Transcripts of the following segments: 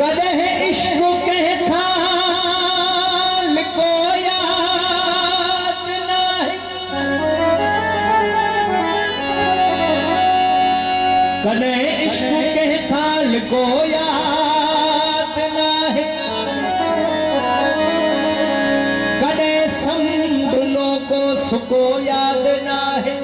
कदह इश्क के खाल को याद नहीं, कदह इश्क के खाल को याद नहीं, कदह संभलो को सुको याद नहीं।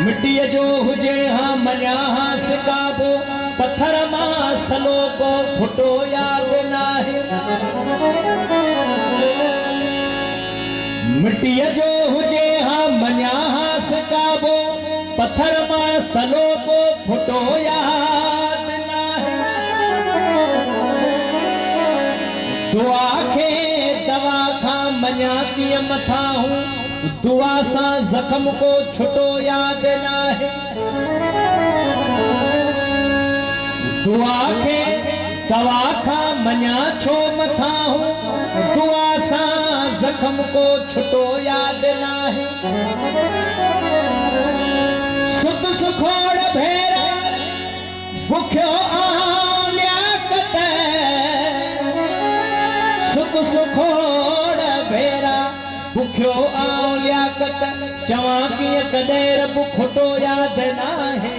मिट्टी जो हुजे हाँ मञा हाँ सिकाबो, पत्थर मां सलो को फुटो याद नाहे। मिट्टी जो हुजे हाँ मञा हाँ सिकाबो, पत्थर मां सलो को फुटो याद नाहे। दुआ खे दवा खां मञा किए मथा हूं, दुआ सा जख्म को छुटो याद नाहे। दुआ के दवा खा मञा छो मथा हूं, दुआ सा जख्म को छुटो याद नाहे। सुत सुखोड़ भेरा भुख्यो आऊं लियाकत, सुत सुखोड़ भेरा भुख्यो आऊं लियाकत, चवां कीअं कॾहिं रब खुटो याद नाहे।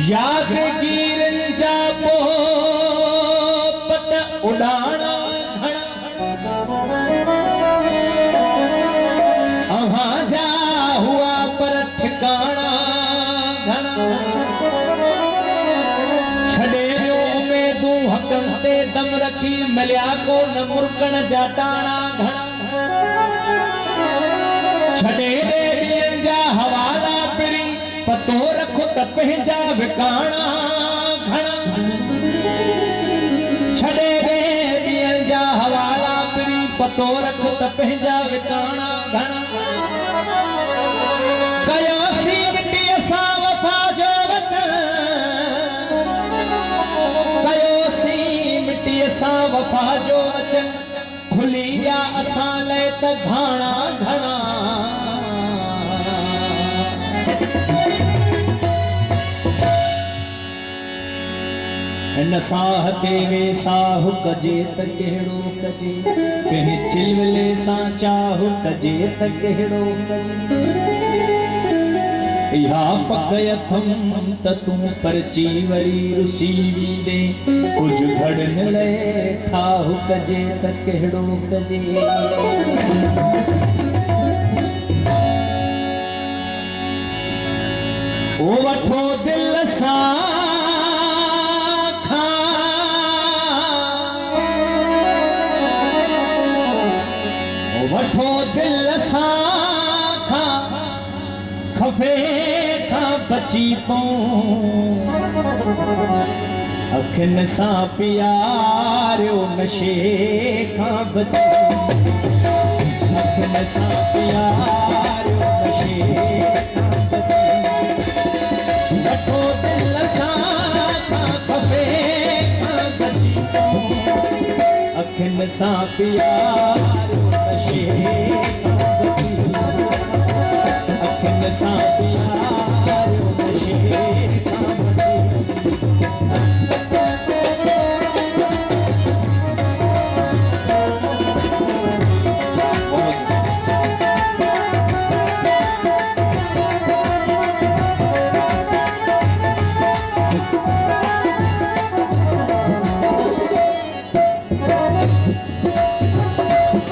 यादगीरन जा पोपट उड़ाना घणा, अव्हां जा हुआ पर ठिकाना घणा। छॾे वियो उमेदूं हक़नि ते दम रखी, मिलिया को न मुर्कण जा टाणा घणा। छॾे ॾियनि जा हवाला पिरी, पतो रखो त पंहिंजा विकाणा घणा। छॾे ॾियनि जा हवाला पिरी, पतो रखो त पंहिंजा विकाणा घणा। कयोसीं मिटीअ सां वफ़ा जो वचन, कयोसीं मिटीअ सां वफ़ा जो वचन, खुली विया असां लाइ त घाणा घणा। हिन साह ते वेसाहु कजे त कहिड़ो कजे, कंहिं चिलवले सां चाहु कजे त कहिड़ो कजे। इहा पक अथम त तूं परची वरी रुसी वेंदे, कुझु घड़न लाइ ठाहु कजे त कहिड़ो कजे। ओ वठो दिल सां वठो दिल सां खां, खफ़े खां बची पऊं। अखियुनि सां प्यारियो नशे खां बची, अखियुनि सां प्यारियो नशे खां बची। वठो दिल सां खां, खफ़े खां बची पऊं। अखियुनि सां प्यारियो नशे खां बची, अखियुनि सां प्यारियो नशे खां बची।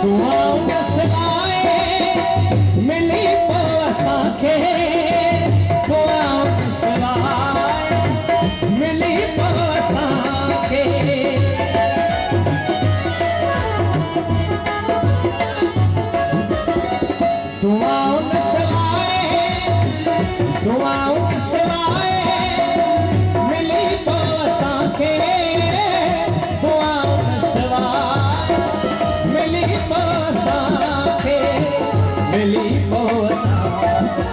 दुआऊं सवाए मिली पो असांखे, दुआऊं सवाए मिली पो असांखे। दुआऊं सवाए, दुआऊं सवाए मिली पो असांखे, दुआऊं सवाए मिली पो असांखे, मिली पो असांखे।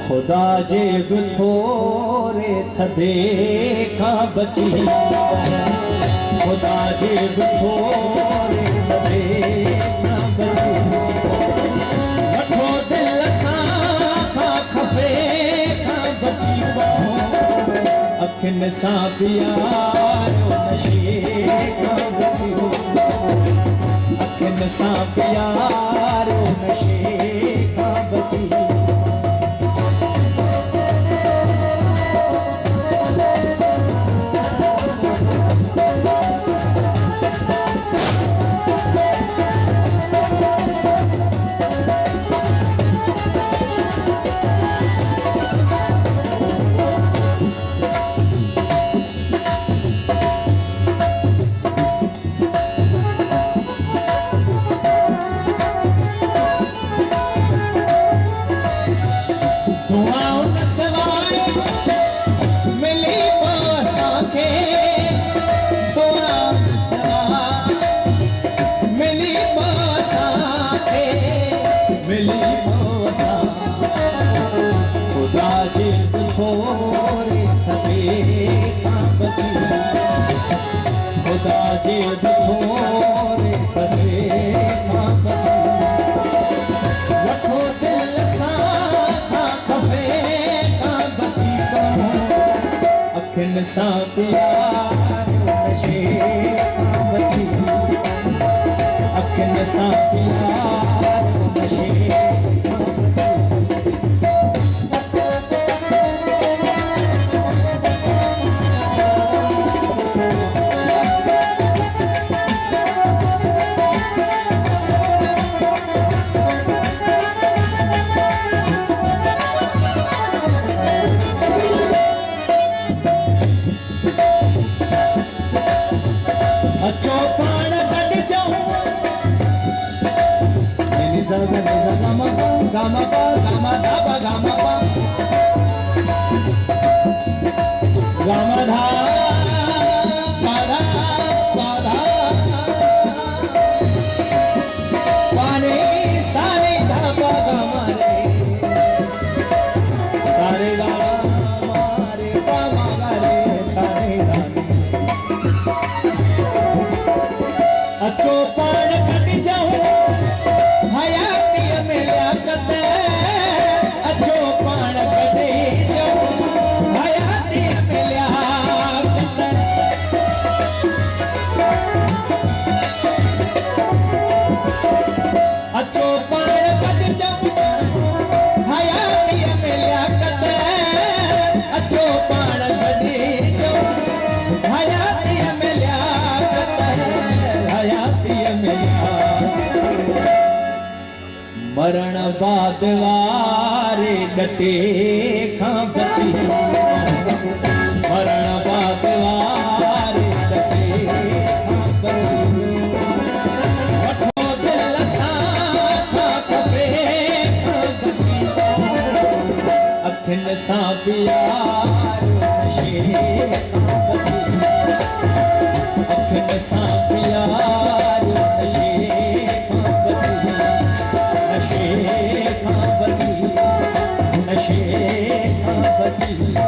खुदा जे बि थोरे थधे खां बची, खुदा जे बि थोरे थधे खां बची। अखियुनि सां प्यारो नशे खां बची अखियुनि सां प्यारो नशे खां बची अखियुनि सां प्यारो नशे खां बची अखियुनि सां प्यारो नशे मरण बाद वारे डटे खां बची मरण बाद वारे डटे खां बची वठो दिल सां खपे खां बची अखियुनि सां प्यारो नशे खां बची अखियुनि सां प्यारो नशे खां बची नशे खां बची